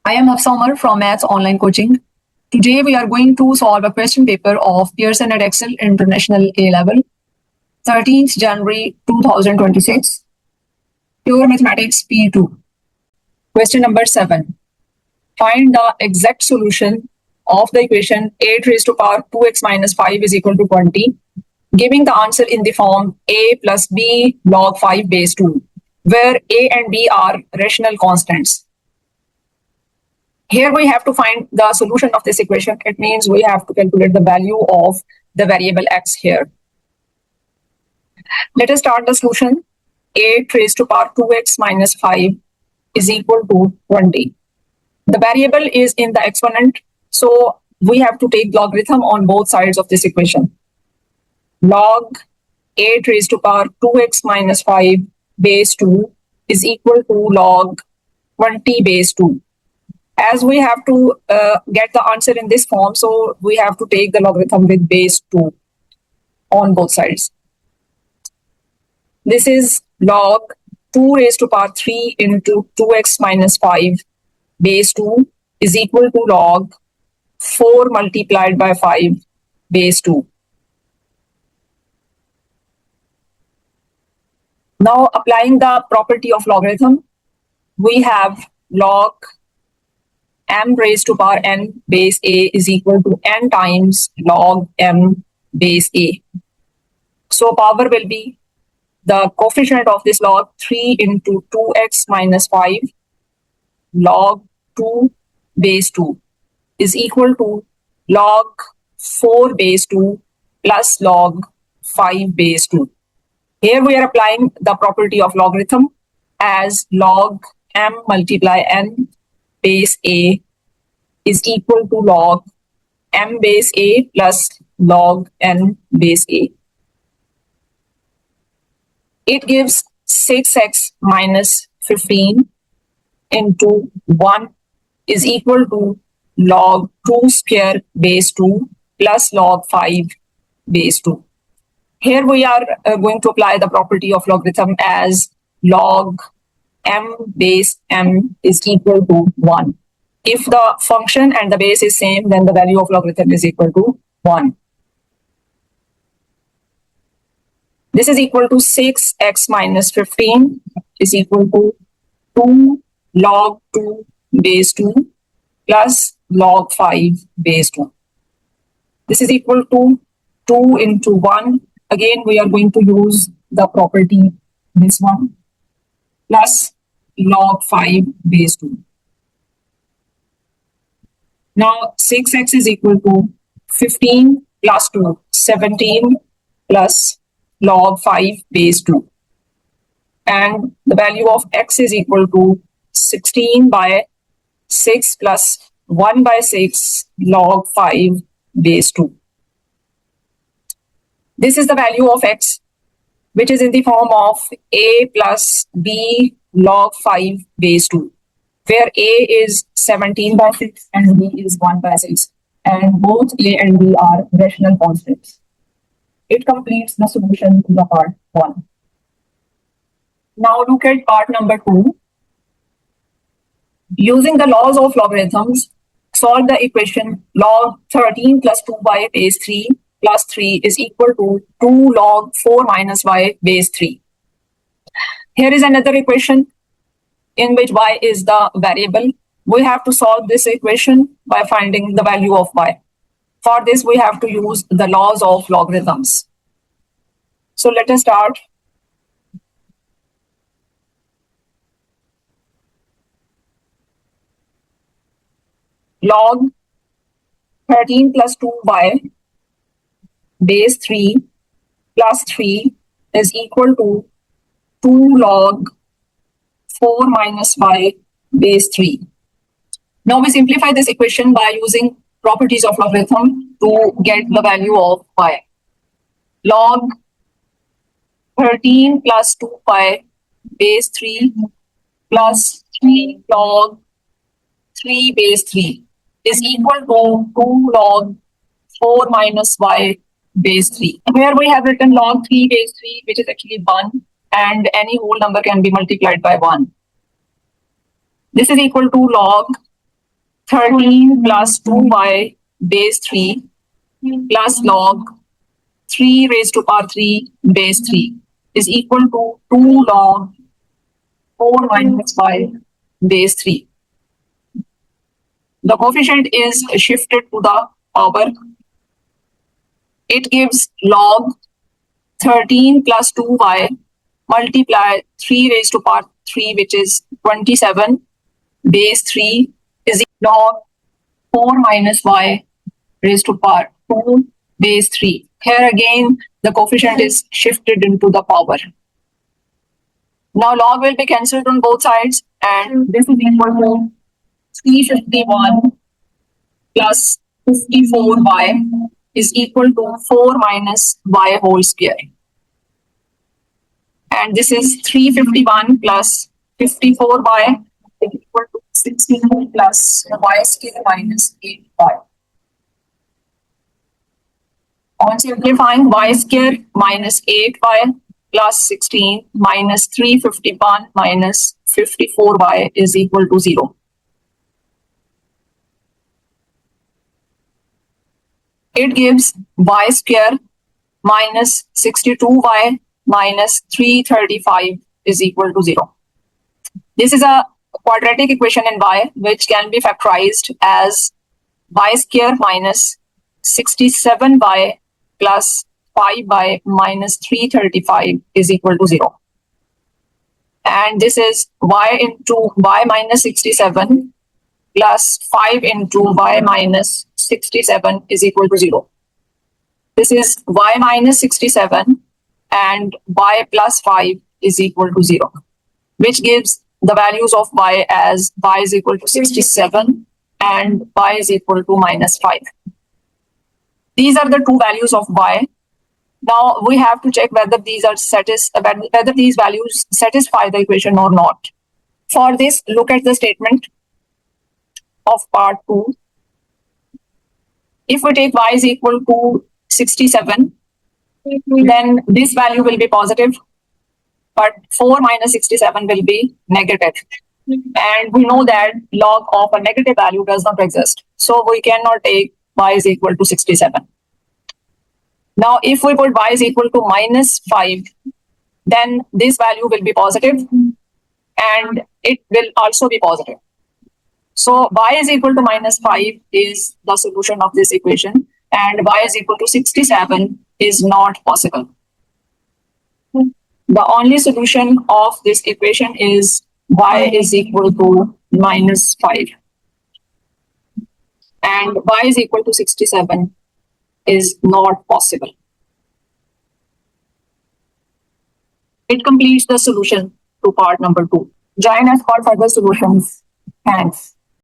I am Afsamar from Maths Online Coaching. Today we are going to solve a question paper of Pearson Edexcel International A-Level, 13th January 2026, Pure Mathematics P2. Question number 7. Find the exact solution of the equation 8 raised to power 2x minus 5 is equal to 20, giving the answer in the form a plus b log 5 base 2, where a and b are rational constants. Here we have to find the solution of this equation. It means we have to calculate the value of the variable x here. Let us start the solution. 8 raised to power 2x minus 5 is equal to 20. The variable is in the exponent, so we have to take logarithm on both sides of this equation. Log 8 raised to power 2x minus 5 base 2 is equal to log 20 base 2. As we have to get the answer in this form, so we have to take the logarithm with base 2 on both sides. This is log 2 raised to power 3 into 2x minus 5 base 2 is equal to log 4 multiplied by 5 base 2. Now applying the property of logarithm, we have log m raised to power n base a is equal to n times log m base a. So power will be the coefficient of this log 3 into 2x minus 5 log 2 base 2 is equal to log 4 base 2 plus log 5 base 2. Here we are applying the property of logarithm as log m multiply n base a is equal to log m base a plus log n base a. It gives 6x minus 15 into 1 is equal to log 2 square base 2 plus log 5 base 2. Here we are going to apply the property of logarithm as log m base m is equal to 1. If the function and the base is same, then the value of logarithm is equal to 1. This is equal to 6x minus 15 is equal to 2 log 2 base 2 plus log 5 base 2. This is equal to 2 into 1. Again, we are going to use the property, this one, plus log 5 base 2. Now, 6x is equal to 15 plus 2, 17 plus log 5 base 2. And the value of x is equal to 16 by 6 plus 1 by 6 log 5 base 2. This is the value of x, which is in the form of a plus b log 5 base 2, where a is 17 by 6 and b is 1 by 6, and both a and b are rational constants. It completes the solution to the part 1. Now look at part number 2. Using the laws of logarithms, solve the equation log 13 plus 2y base 3 plus 3 is equal to 2 log 4 minus y base 3. Here is another equation in which y is the variable. We have to solve this equation by finding the value of y. For this, we have to use the laws of logarithms. So let us start. Log 13 plus 2y base 3 plus 3 is equal to 2 log 4 minus y base 3. Now we simplify this equation by using properties of logarithm to get the value of y. Log 13 plus 2y base 3 plus 3 log 3 base 3 is equal to 2 log 4 minus y base 3. Here we have written log 3 base 3, which is actually 1, and any whole number can be multiplied by 1. This is equal to log 13 plus 2y base 3 plus log 3 raised to power 3 base 3 is equal to 2 log 4 minus y base 3. The coefficient is shifted to the power. It gives log 13 plus 2y multiply 3 raised to power 3, which is 27 base 3 is log 4 minus y raised to power 2 base 3. Here again, the coefficient is shifted into the power. Now log will be cancelled on both sides, and this is equal to 351 plus 54y is equal to 4 minus y whole square. And this is 351 plus 54y is equal to 16 plus y square minus 8y. On simplifying, y square minus 8y plus 16 minus 351 minus 54y is equal to 0. It gives y square minus 62y minus 335 is equal to 0. This is a quadratic equation in y which can be factorized as y square minus 67y plus 5y minus 335 is equal to 0. And this is y into y minus 67 plus 5 into y minus 67 is equal to 0. This is y minus 67 and y plus 5 is equal to 0, which gives the values of y as y is equal to 67 and y is equal to minus 5. These are the two values of y. Now we have to check whether these values satisfy the equation or not. For this, look at the statement of part 2. If we take y is equal to 67, then this value will be positive, but 4 minus 67 will be negative. And we know that log of a negative value does not exist. So we cannot take y is equal to 67. Now, if we put y is equal to minus 5, then this value will be positive and it will also be positive. So y is equal to minus 5 is the solution of this equation, and y is equal to 67 is not possible. The only solution of this equation is y is equal to minus 5. And y is equal to 67 is not possible. It completes the solution to part number 2. Join us for further solutions. Thanks.